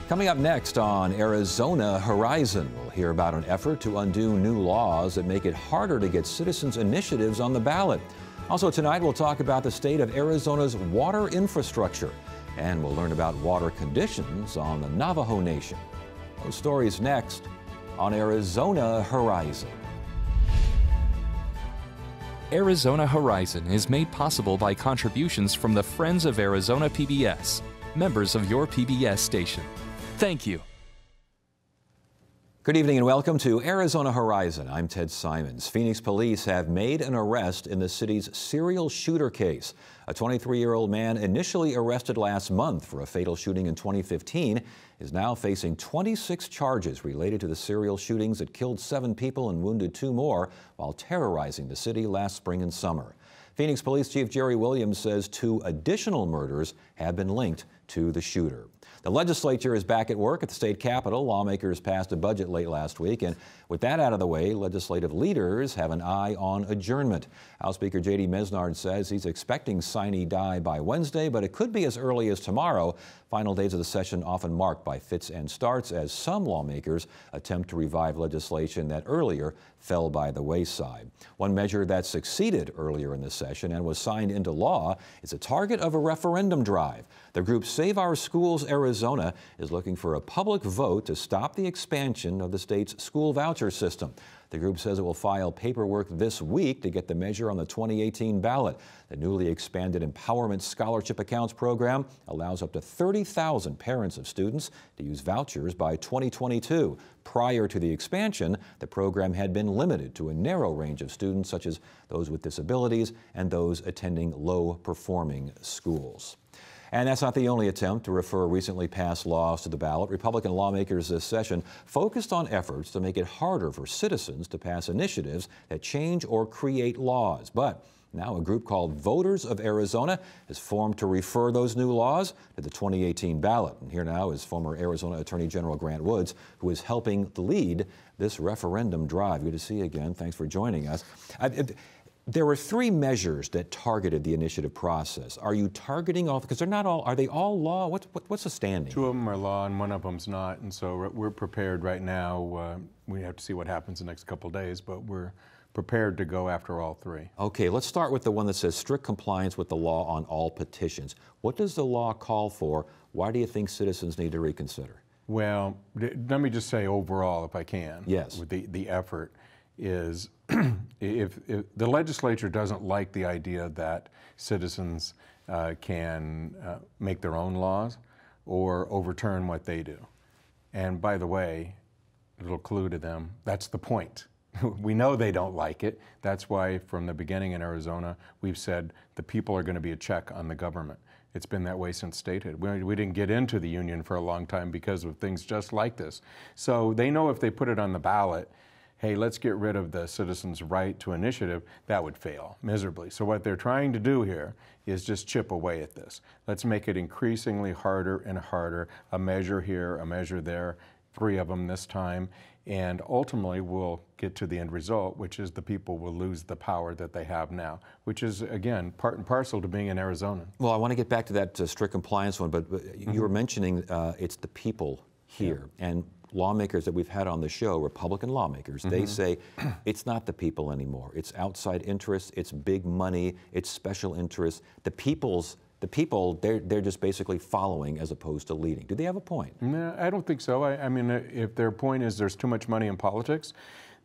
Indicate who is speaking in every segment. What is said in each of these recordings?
Speaker 1: Coming up next on Arizona Horizon, we'll hear about an effort to undo new laws that make it harder to get citizens' initiatives on the ballot. Also tonight, we'll talk about the state of Arizona's water infrastructure, and we'll learn about water conditions on the Navajo Nation. Those stories next on Arizona Horizon.
Speaker 2: Arizona Horizon is made possible by contributions from the Friends of Arizona PBS, members of your PBS station. Thank you.
Speaker 1: Good evening and welcome to Arizona Horizon. I'm Ted Simons. Phoenix police have made an arrest in the city's serial shooter case. A 23-year-old man initially arrested last month for a fatal shooting in 2015 is now facing 26 charges related to the serial shootings that killed 7 people and wounded 2 more while terrorizing the city last spring and summer. Phoenix Police Chief Jerry Williams says 2 additional murders have been linked to the shooter. The legislature is back at work at the state capitol. Lawmakers passed a budget late last week, and with that out of the way, legislative leaders have an eye on adjournment. House Speaker J.D. Mesnard says he's expecting sine die by Wednesday, but it could be as early as tomorrow. Final days of the session often marked by fits and starts as some lawmakers attempt to revive legislation that earlier fell by the wayside. One measure that succeeded earlier in the session and was signed into law is a target of a referendum drive. The group Save Our Schools Arizona is looking for a public vote to stop the expansion of the state's school voucher system. The group says it will file paperwork this week to get the measure on the 2018 ballot. The newly expanded Empowerment Scholarship Accounts program allows up to 30,000 parents of students to use vouchers by 2022. Prior to the expansion, the program had been limited to a narrow range of students, such as those with disabilities and those attending low-performing schools. And that's not the only attempt to refer recently passed laws to the ballot. Republican lawmakers this session focused on efforts to make it harder for citizens to pass initiatives that change or create laws. But now a group called Voters of Arizona is formed to refer those new laws to the 2018 ballot. And here now is former Arizona Attorney General Grant Woods, who is helping lead this referendum drive. Good to see you again. Thanks for joining us. There were 3 measures that targeted the initiative process. Are you targeting all, because they're not all, are they all law? What's the standing?
Speaker 3: 2 of them are law and 1 of them's not, and so we're prepared right now. We have to see what happens the next couple of days, but we're prepared to go after all 3.
Speaker 1: Okay, let's start with the one that says strict compliance with the law on all petitions. What does the law call for? Why do you think citizens need to reconsider?
Speaker 3: Well, let me just say overall, if I can.
Speaker 1: Yes.
Speaker 3: With the effort is if the legislature doesn't like the idea that citizens can make their own laws or overturn what they do. And by the way, a little clue to them, that's the point. We know they don't like it. That's why from the beginning in Arizona, we've said the people are going to be a check on the government. It's been that way since statehood. We didn't get into the union for a long time because of things just like this. So they know if they put it on the ballot, hey, let's get rid of the citizens' right to initiative, that would fail miserably. So what they're trying to do here is just chip away at this. Let's make it increasingly harder and harder, a measure here, a measure there, 3 of them this time, and ultimately we'll get to the end result, which is the people will lose the power that they have now, which is, again, part and parcel to being in Arizona.
Speaker 1: Well, I want to get back to that strict compliance one, but you were mentioning it's the people here. Yeah. And lawmakers that we've had on the show, Republican lawmakers, they say it's not the people anymore. It's outside interests, it's big money, it's special interests. The people, they're just basically following as opposed to leading. Do they have a point?
Speaker 3: No, I don't think so. I mean, if their point is there's too much money in politics,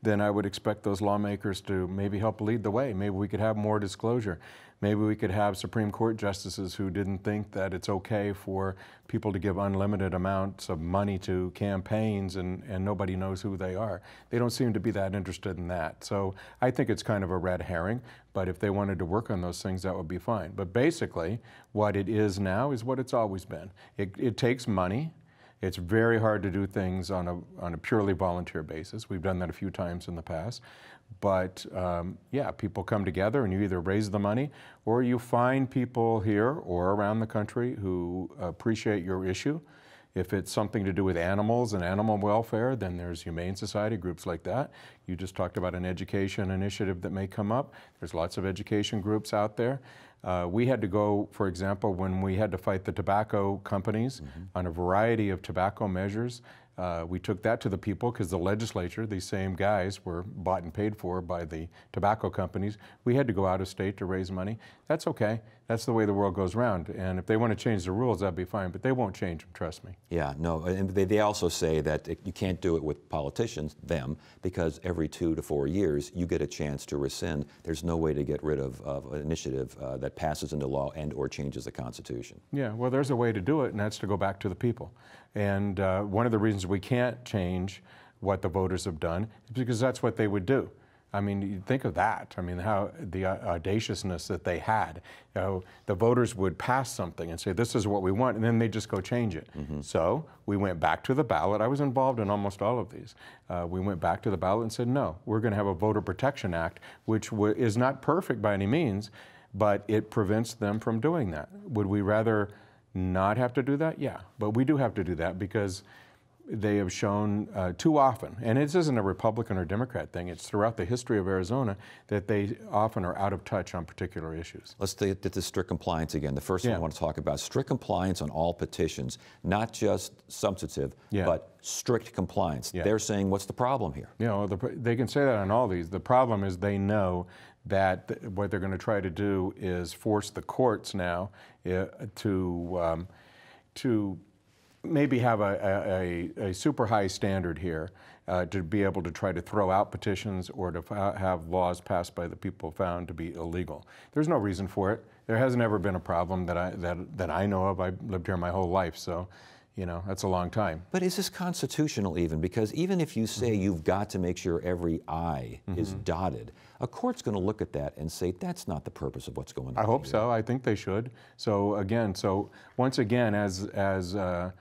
Speaker 3: then I would expect those lawmakers to maybe help lead the way. Maybe we could have more disclosure. Maybe we could have Supreme Court justices who didn't think that it's okay for people to give unlimited amounts of money to campaigns and nobody knows who they are. They don't seem to be that interested in that. So I think it's kind of a red herring, but if they wanted to work on those things, that would be fine. But basically, what it is now is what it's always been. It takes money. It's very hard to do things on a purely volunteer basis. We've done that a few times in the past. But yeah, people come together and you either raise the money or you find people here or around the country who appreciate your issue If it's something to do with animals and animal welfare, then there's Humane Society, groups like that. You just talked about an education initiative that may come up. There's lots of education groups out there. We had to go, for example, when we had to fight the tobacco companies on a variety of tobacco measures. We took that to the people because the legislature, these same guys, were bought and paid for by the tobacco companies. We had to go out of state to raise money. That's okay. That's the way the world goes round. And if they want to change the rules, that'd be fine. But they won't change them, trust me.
Speaker 1: Yeah, no, and they also say that you can't do it with politicians, them, because every 2 to 4 years you get a chance to rescind. There's no way to get rid of an initiative that passes into law and or changes the Constitution.
Speaker 3: Yeah, well, there's a way to do it, and that's to go back to the people. And one of the reasons we can't change what the voters have done is because that's what they would do. I mean, you think of that. I mean, how the audaciousness that they had. You know, the voters would pass something and say, this is what we want, and then they just go change it. So we went back to the ballot. I was involved in almost all of these. We went back to the ballot and said, no, we're going to have a Voter Protection Act, which is not perfect by any means, but it prevents them from doing that. Would we rather not have to do that? Yeah, but we do have to do that because they have shown too often, and this isn't a Republican or Democrat thing, it's throughout the history of Arizona, that they often are out of touch on particular issues.
Speaker 1: Let's get to strict compliance again. The first one I want to talk about, strict compliance on all petitions, not just substantive, but strict compliance. They're saying, what's the problem here?
Speaker 3: You know, they can say that on all these. The problem is they know that what they're going to try to do is force the courts now to maybe have a super high standard here to be able to try to throw out petitions or to have laws passed by the people found to be illegal. There's no reason for it. There hasn't ever been a problem that I know of. I've lived here my whole life, so you know, that's a long time.
Speaker 1: But is this constitutional even? Because even if you say you've got to make sure every I is dotted, a court's going to look at that and say, that's not the purpose of what's going on.
Speaker 3: I hope so. I think they should. So again, once again, as the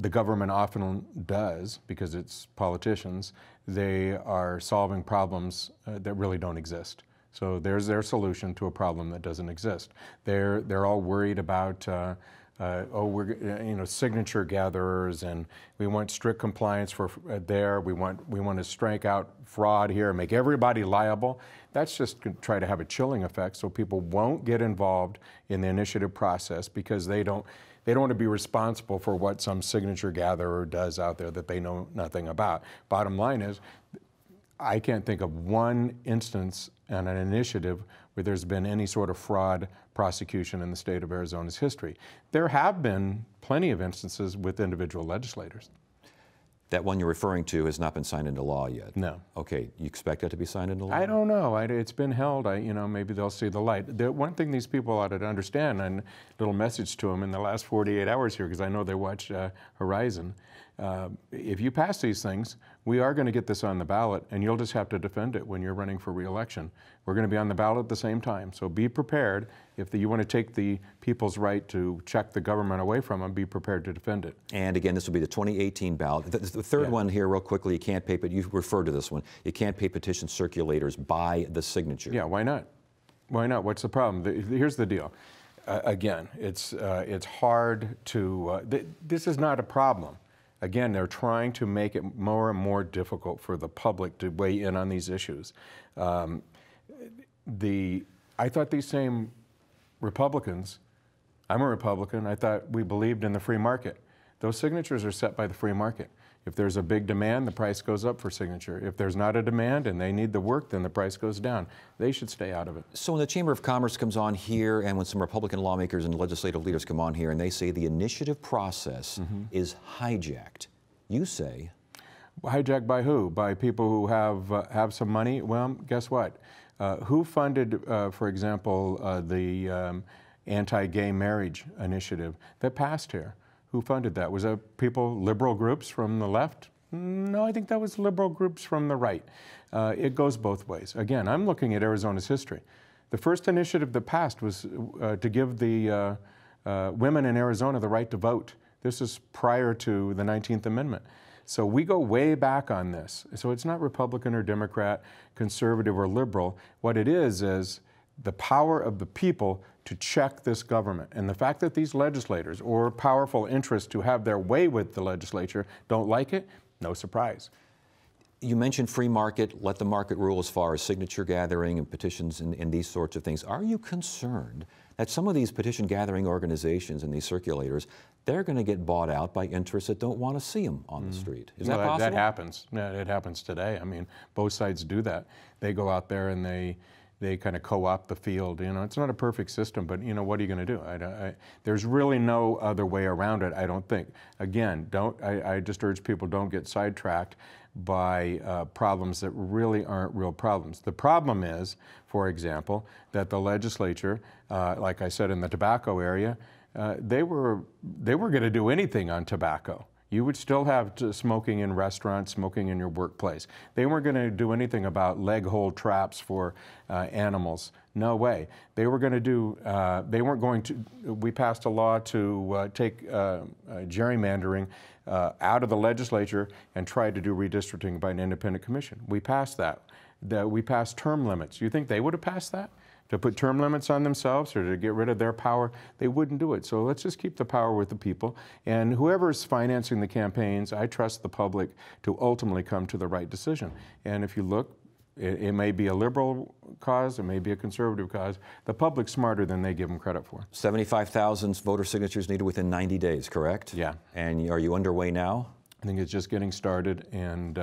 Speaker 3: government often does, because it's politicians, they are solving problems that really don't exist. So there's their solution to a problem that doesn't exist. They're all worried about we're signature gatherers, and we want strict compliance for there. We want to strike out fraud here, make everybody liable. That's just to try to have a chilling effect, so people won't get involved in the initiative process because they don't want to be responsible for what some signature gatherer does out there that they know nothing about. Bottom line is, I can't think of one instance on an initiative where there's been any sort of fraud prosecution in the state of Arizona's history. There have been plenty of instances with individual legislators.
Speaker 1: That one you're referring to has not been signed into law yet?
Speaker 3: No.
Speaker 1: Okay, you expect that to be signed into law?
Speaker 3: I don't know. It's been held. Maybe they'll see the light. The one thing these people ought to understand, and a little message to them in the last 48 hours here, because I know they watch Horizon, if you pass these things, we are going to get this on the ballot, and you'll just have to defend it when you're running for re-election. We're going to be on the ballot at the same time, so be prepared. If you want to take the people's right to check the government away from them, be prepared to defend it.
Speaker 1: And again, this will be the 2018 ballot. The third one here, real quickly, you can't pay, but you referred to this one, you can't pay petition circulators by the signature.
Speaker 3: Yeah, why not? Why not? What's the problem? Here's the deal. Again, it's hard to, this is not a problem. Again, they're trying to make it more and more difficult for the public to weigh in on these issues. I thought these same Republicans, I'm a Republican, I thought we believed in the free market. Those signatures are set by the free market. If there's a big demand, the price goes up for signature. If there's not a demand and they need the work, then the price goes down. They should stay out of it.
Speaker 1: So when the Chamber of Commerce comes on here, and when some Republican lawmakers and legislative leaders come on here and they say the initiative process is hijacked, you say?
Speaker 3: Hijacked by who? By people who have some money? Well, guess what? Who funded, for example, the anti-gay marriage initiative that passed here? Who funded that? Was that people, liberal groups from the left? No, I think that was liberal groups from the right. It goes both ways. Again, I'm looking at Arizona's history. The first initiative that passed was to give the women in Arizona the right to vote. This is prior to the 19th Amendment. So we go way back on this. So it's not Republican or Democrat, conservative or liberal. What it is the power of the people to check this government. And the fact that these legislators or powerful interests who have their way with the legislature don't like it, no surprise.
Speaker 1: You mentioned free market, let the market rule as far as signature gathering and petitions and these sorts of things. Are you concerned that some of these petition gathering organizations and these circulators, they're going to get bought out by interests that don't want to see them on the street? Is that possible?
Speaker 3: That happens. Yeah, it happens today. I mean, both sides do that. They go out there and they kind of co-opt the field. You know, it's not a perfect system, but you know, what are you going to do? There's really no other way around it, I don't think. Again, I just urge people, don't get sidetracked by problems that really aren't real problems. The problem is, for example, that the legislature, like I said in the tobacco area, they were going to do anything on tobacco. You would still have smoking in restaurants, smoking in your workplace. They weren't going to do anything about leg hold traps for animals. No way. They were going to do, they weren't going to, we passed a law to take gerrymandering out of the legislature and tried to do redistricting by an independent commission. We passed that. We passed term limits. You think they would have passed that? To put term limits on themselves or to get rid of their power? They wouldn't do it. So let's just keep the power with the people. And whoever's financing the campaigns, I trust the public to ultimately come to the right decision. And if you look, it may be a liberal cause, it may be a conservative cause. The public's smarter than they give them credit for.
Speaker 1: 75,000 voter signatures needed within 90 days, correct?
Speaker 3: Yeah.
Speaker 1: And are you underway now?
Speaker 3: I think it's just getting started, and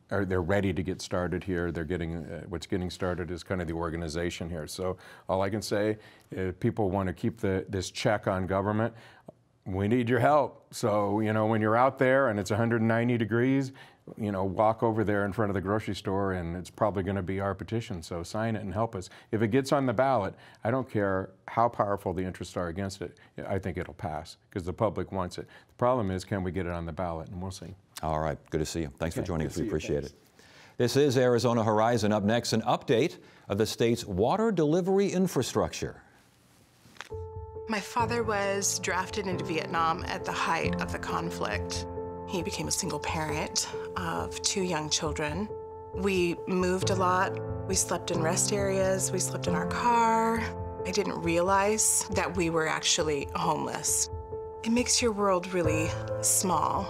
Speaker 3: they're ready to get started here. They're getting, what's getting started is kind of the organization here. So all I can say, if people want to keep this check on government, we need your help. So, you know, when you're out there and it's 190 degrees, you know, walk over there in front of the grocery store and it's probably going to be our petition. So sign it and help us. If it gets on the ballot, I don't care how powerful the interests are against it. I think it'll pass because the public wants it. The problem is, can we get it on the ballot? And we'll see. All right. Good to see you. Thanks for joining us. We appreciate it. This is Arizona Horizon. Up next, an update of the state's water delivery infrastructure.
Speaker 4: My father was drafted into Vietnam at the height of the conflict. He became a single parent of 2 young children. We moved a lot. We slept in rest areas. We slept in our car. I didn't realize that we were actually homeless. It makes your world really small.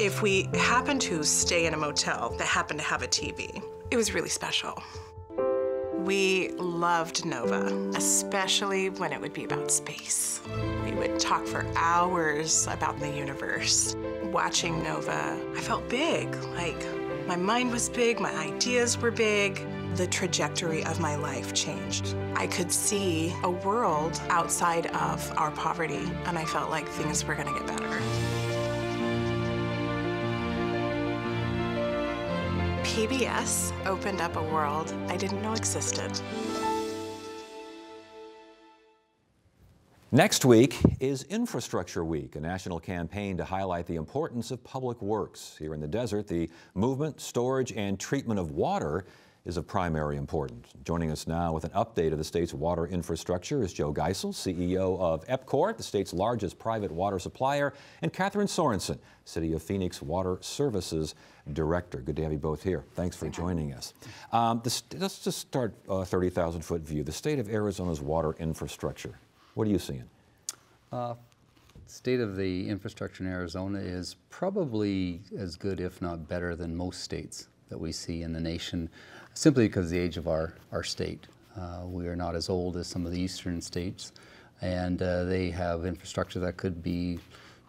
Speaker 4: If we happened to stay in a motel that happened to have a TV, it was really special. We loved Nova, especially when it would be about space. We would talk for hours about the universe. Watching Nova, I felt big, like my mind was big, my ideas were big. The trajectory of my life changed. I could see a world outside of our poverty, and I felt like things were gonna get better. PBS opened up a world I didn't know existed.
Speaker 1: Next week is Infrastructure Week, a national campaign to highlight the importance of public works. Here in the desert, the movement, storage, and treatment of water is of primary importance. Joining us now with an update of the state's water infrastructure is Joe Geisel, CEO of EPCOR, the state's largest private water supplier, and Catherine Sorensen, City of Phoenix Water Services Director. Good to have you both here. Thanks for joining us. Let's just start a 30,000-foot view. The state of Arizona's water infrastructure. What are you seeing?
Speaker 5: State of the infrastructure in Arizona is probably as good, if not better, than most states that we see in the nation, simply because of the age of our state. We are not as old as some of the eastern states, and they have infrastructure that could be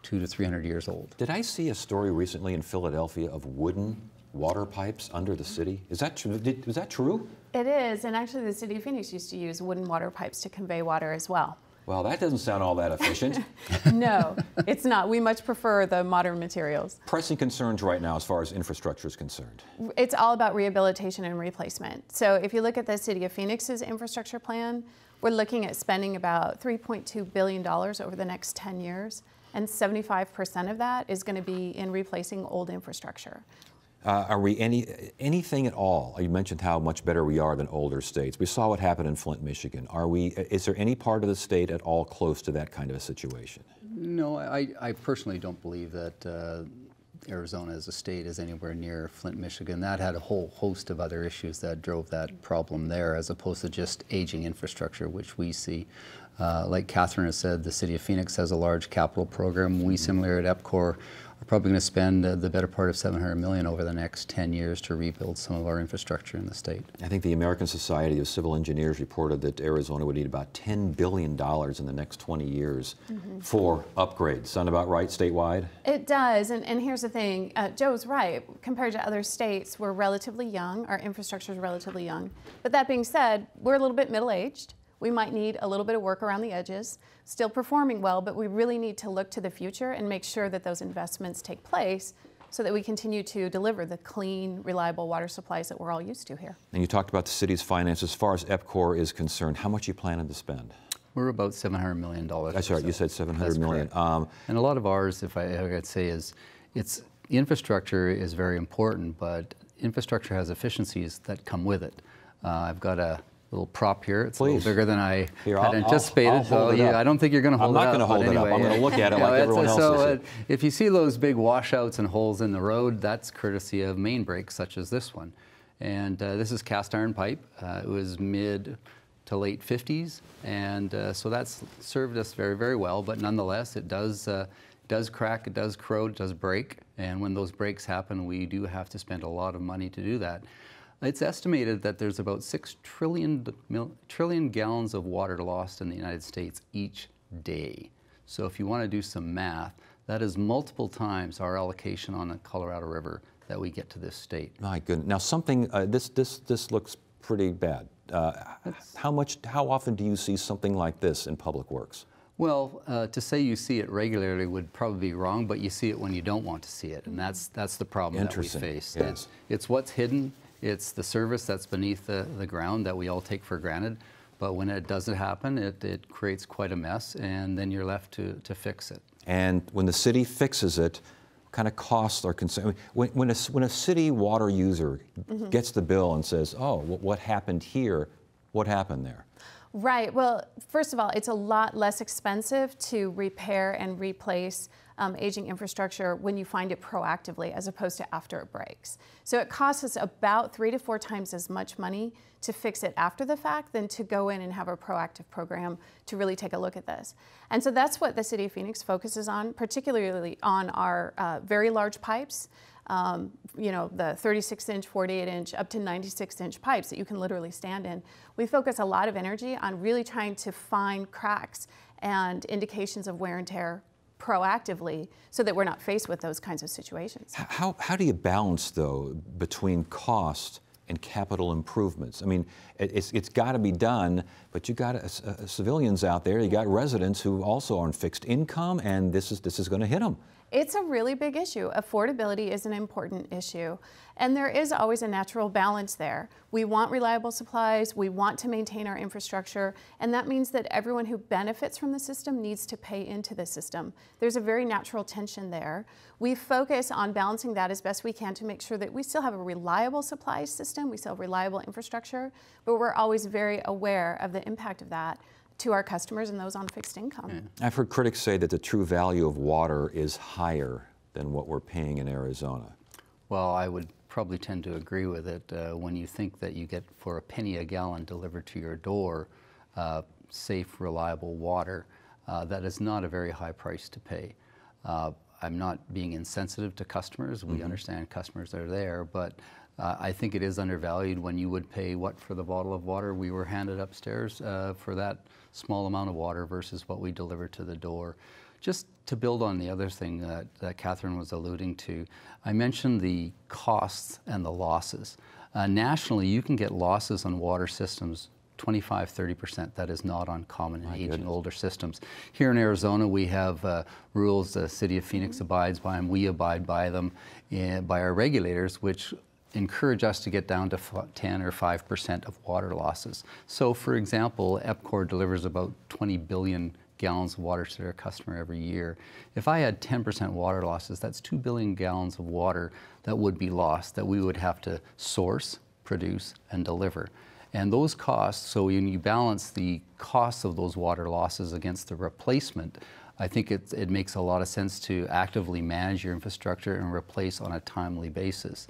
Speaker 5: 200 to 300 years old.
Speaker 1: Did I see a story recently in Philadelphia of wooden water pipes under the city? Is that true? Was that true?
Speaker 6: It is, and actually the city of Phoenix used to use wooden water pipes to convey water as well.
Speaker 1: Well, that doesn't sound all that efficient.
Speaker 6: No, it's not. We much prefer the modern materials.
Speaker 1: Pressing concerns right now as far as infrastructure is concerned.
Speaker 6: It's all about rehabilitation and replacement. So if you look at the city of Phoenix's infrastructure plan, we're looking at spending about $3.2 billion over the next 10 years, and 75% of that is going to be in replacing old infrastructure.
Speaker 1: Are we anything at all? You mentioned how much better we are than older states. We saw what happened in Flint, Michigan. Is there any part of the state at all close to that kind of a situation?
Speaker 5: No, I personally don't believe that Arizona as a state is anywhere near Flint, Michigan. That had a whole host of other issues that drove that problem there, as opposed to just aging infrastructure, which we see. Like Catherine has said, the City of Phoenix has a large capital program. We, similarly at EPCOR, are probably going to spend the better part of $700 million over the next 10 years to rebuild some of our infrastructure in the state.
Speaker 1: I think the American Society of Civil Engineers reported that Arizona would need about $10 billion in the next 20 years for upgrades. Sound about right statewide?
Speaker 6: It does, and here's the thing, Joe's right. Compared to other states, we're relatively young, our infrastructure is relatively young. But that being said, we're a little bit middle-aged. We might need a little bit of work around the edges, still performing well, but we really need to look to the future and make sure that those investments take place so that we continue to deliver the clean, reliable water supplies that we're all used to here.
Speaker 1: And you talked about the city's finances. As far as EPCOR is concerned, how much are you planning to spend?
Speaker 5: We're about $700 million.
Speaker 1: That's right, you said $700 million.
Speaker 5: And a lot of ours, if I could say, is infrastructure is very important, but infrastructure has efficiencies that come with it. I've got a little prop here. It's a little bigger than I had anticipated. I don't think you're going to hold it up.
Speaker 1: I'm not going to hold it up. I'm going to look at it like everyone else is.
Speaker 5: If you see those big washouts and holes in the road, that's courtesy of main breaks such as this one. And this is cast iron pipe. It was mid to late 50s, and so that's served us very, very well. But nonetheless, it does crack, it does corrode, it does break. And when those breaks happen, we do have to spend a lot of money to do that. It's estimated that there's about 6 trillion gallons of water lost in the United States each day. So if you want to do some math, that is multiple times our allocation on the Colorado River that we get to this state.
Speaker 1: My goodness. Now something, this looks pretty bad. How often do you see something like this in Public Works?
Speaker 5: Well, to say you see it regularly would probably be wrong, but you see it when you don't want to see it, and that's the problem that we face.
Speaker 1: Yes.
Speaker 5: It's what's hidden. It's the service that's beneath the ground that we all take for granted, but when it doesn't happen, it creates quite a mess, and then you're left to fix it.
Speaker 1: And when the city fixes it, what kind of costs are concerned? When a city water user gets the bill and says, oh, what happened here? What happened there?
Speaker 6: Right. Well, first of all, it's a lot less expensive to repair and replace aging infrastructure when you find it proactively as opposed to after it breaks. So it costs us about 3 to 4 times as much money to fix it after the fact than to go in and have a proactive program to really take a look at this. And so that's what the City of Phoenix focuses on, particularly on our very large pipes. You know, the 36-inch, 48-inch, up to 96-inch pipes that you can literally stand in. We focus a lot of energy on really trying to find cracks and indications of wear and tear proactively so that we're not faced with those kinds of situations.
Speaker 1: How do you balance, though, between cost and capital improvements? I mean, it's got to be done, but you got civilians out there, you got residents who also are on fixed income, and this is going to hit them.
Speaker 6: It's a really big issue. Affordability is an important issue, and there is always a natural balance there. We want reliable supplies, we want to maintain our infrastructure, and that means that everyone who benefits from the system needs to pay into the system. There's a very natural tension there. We focus on balancing that as best we can to make sure that we still have a reliable supply system, we still have reliable infrastructure, but we're always very aware of the impact of that to our customers and those on fixed income.
Speaker 1: Yeah. I've heard critics say that the true value of water is higher than what we're paying in Arizona.
Speaker 5: Well, I would probably tend to agree with it. When you think that you get for a penny a gallon delivered to your door, safe, reliable water, that is not a very high price to pay. I'm not being insensitive to customers. We understand customers are there, but I think it is undervalued when you would pay what for the bottle of water we were handed upstairs for that small amount of water versus what we deliver to the door. Just to build on the other thing that Catherine was alluding to, I mentioned the costs and the losses. Nationally, you can get losses on water systems 25–30%. That is not uncommon in aging older systems. Here in Arizona, we have rules the City of Phoenix abides by, and we abide by them by our regulators, which encourage us to get down to 10 or 5% of water losses. So for example, EPCOR delivers about 20 billion gallons of water to their customer every year. If I had 10% water losses, that's 2 billion gallons of water that would be lost, that we would have to source, produce, and deliver. And those costs, so when you balance the costs of those water losses against the replacement, I think it makes a lot of sense to actively manage your infrastructure and replace on a timely basis.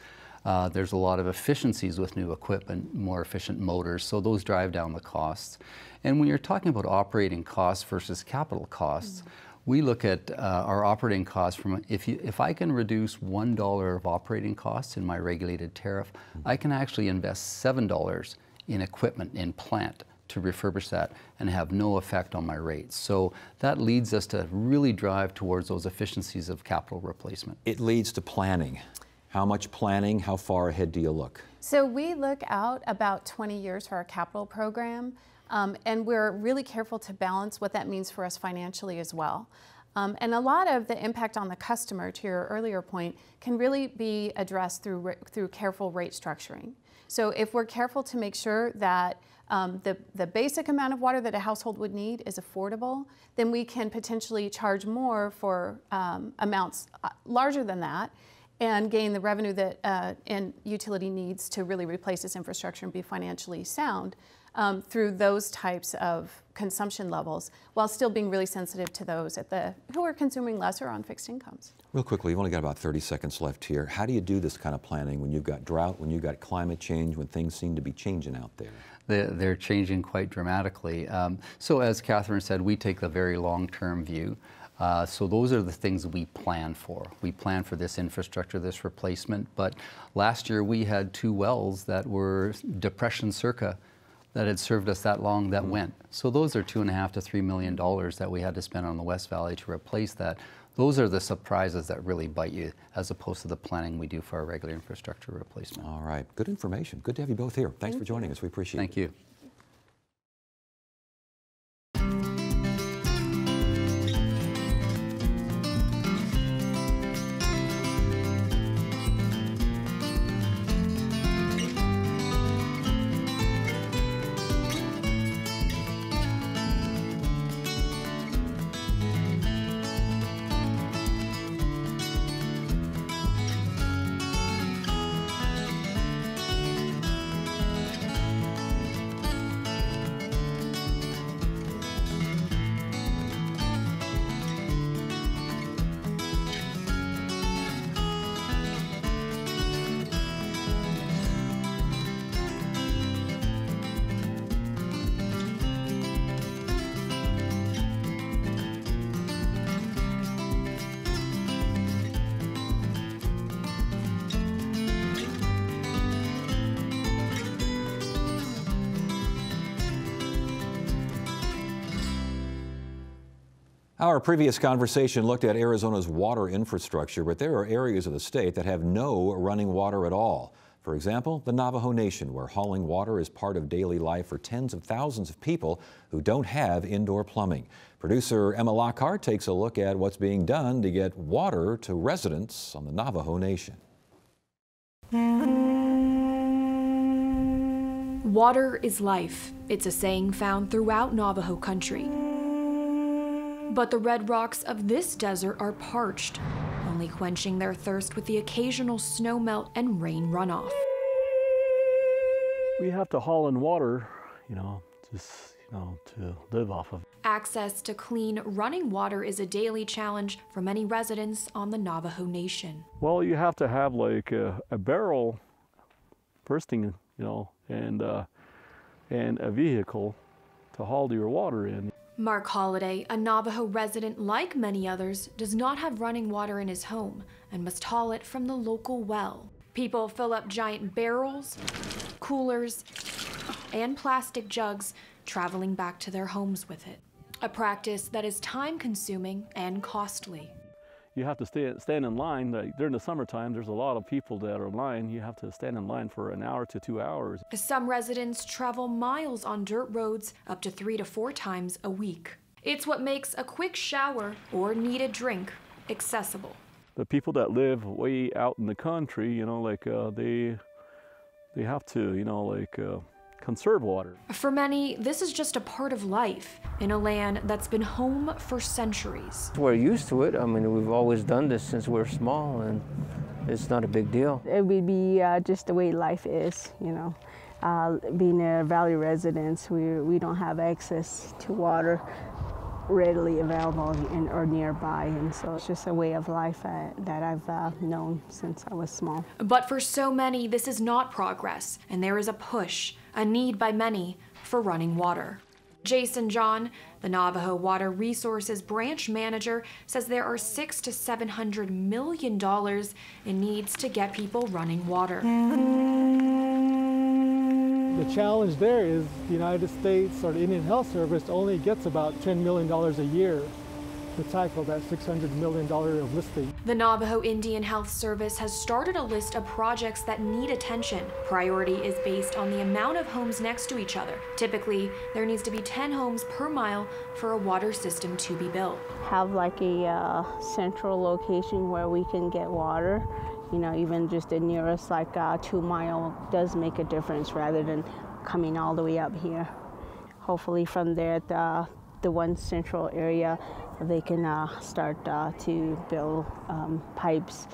Speaker 5: There's a lot of efficiencies with new equipment, more efficient motors, so those drive down the costs. And when you're talking about operating costs versus capital costs, we look at our operating costs from, if I can reduce $1 of operating costs in my regulated tariff, I can actually invest $7 in equipment, in plant, to refurbish that and have no effect on my rates. So that leads us to really drive towards those efficiencies of capital replacement.
Speaker 1: It leads to planning. How much planning? How far ahead do you look?
Speaker 6: So we look out about 20 years for our capital program, and we're really careful to balance what that means for us financially as well. And a lot of the impact on the customer, to your earlier point, can really be addressed through careful rate structuring. So if we're careful to make sure that the basic amount of water that a household would need is affordable, then we can potentially charge more for amounts larger than that and gain the revenue that an utility needs to really replace its infrastructure and be financially sound through those types of consumption levels, while still being really sensitive to those who are consuming less or on fixed incomes.
Speaker 1: Real quickly, you've only got about 30 seconds left here. How do you do this kind of planning when you've got drought, when you've got climate change, when things seem to be changing out there?
Speaker 5: They're changing quite dramatically. So as Catherine said, we take the very long-term view. So those are the things we plan for. We plan for this infrastructure, this replacement. But last year we had 2 wells that were Depression circa that had served us that long that went. So those are $2.5 to $3 million that we had to spend on the West Valley to replace that. Those are the surprises that really bite you, as opposed to the planning we do for our regular infrastructure replacement.
Speaker 1: All right, good information. Good to have you both here. Thanks for joining us. We appreciate it.
Speaker 5: Thank you.
Speaker 1: Our previous conversation looked at Arizona's water infrastructure, but there are areas of the state that have no running water at all. For example, the Navajo Nation, where hauling water is part of daily life for tens of thousands of people who don't have indoor plumbing. Producer Emma Lockhart takes a look at what's being done to get water to residents on the Navajo Nation.
Speaker 7: Water is life. It's a saying found throughout Navajo country. But the red rocks of this desert are parched, only quenching their thirst with the occasional snowmelt and rain runoff.
Speaker 8: We have to haul in water, to live off of.
Speaker 7: Access to clean, running water is a daily challenge for many residents on the Navajo Nation.
Speaker 8: Well, you have to have like a barrel, first thing, and a vehicle to haul your water in.
Speaker 7: Mark Holliday, a Navajo resident like many others, does not have running water in his home and must haul it from the local well. People fill up giant barrels, coolers, and plastic jugs, traveling back to their homes with it. A practice that is time-consuming and costly.
Speaker 8: You have to stand in line. During the summertime, there's a lot of people that are in line. You have to stand in line for an hour to 2 hours.
Speaker 7: Some residents travel miles on dirt roads up to 3 to 4 times a week. It's what makes a quick shower or needed drink accessible.
Speaker 8: The people that live way out in the country, they have to, conserve water.
Speaker 7: For many, this is just a part of life in a land that's been home for centuries.
Speaker 9: We're used to it. I mean, we've always done this since we're small, and it's not a big deal.
Speaker 10: It would be just the way life is, Being a valley residents, we don't have access to water readily available or nearby, and so it's just a way of life that I've known since I was small.
Speaker 7: But for so many, this is not progress, and there is a push, a need by many for running water. Jason John, the Navajo Water Resources branch manager, says there are $600 to $700 million in needs to get people running water.
Speaker 11: The challenge there is the United States or the Indian Health Service only gets about $10 million a year to tackle that $600 million of listing.
Speaker 7: The Navajo Indian Health Service has started a list of projects that need attention. Priority is based on the amount of homes next to each other. Typically, there needs to be 10 homes per mile for a water system to be built.
Speaker 10: Have like a central location where we can get water. You know, even just the nearest like 2 mile does make a difference rather than coming all the way up here. Hopefully from there, the one central area, they can start to build pipes.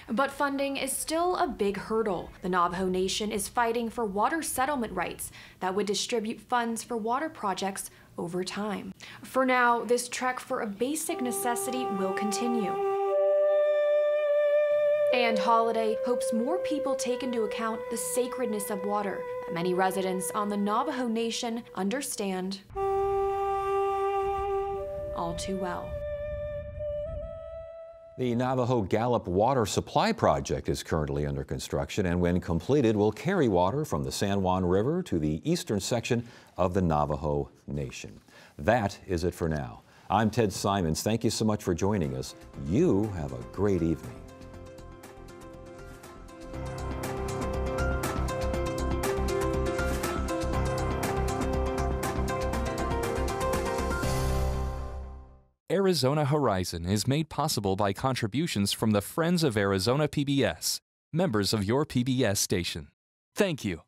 Speaker 7: But funding is still a big hurdle. The Navajo Nation is fighting for water settlement rights that would distribute funds for water projects over time. For now, this trek for a basic necessity will continue. And Holiday hopes more people take into account the sacredness of water that many residents on the Navajo Nation understand all too well.
Speaker 1: The Navajo Gallup Water Supply Project is currently under construction, and when completed will carry water from the San Juan River to the eastern section of the Navajo Nation. That is it for now. I'm Ted Simons. Thank you so much for joining us. You have a great evening.
Speaker 2: Arizona Horizon is made possible by contributions from the Friends of Arizona PBS, members of your PBS station. Thank you.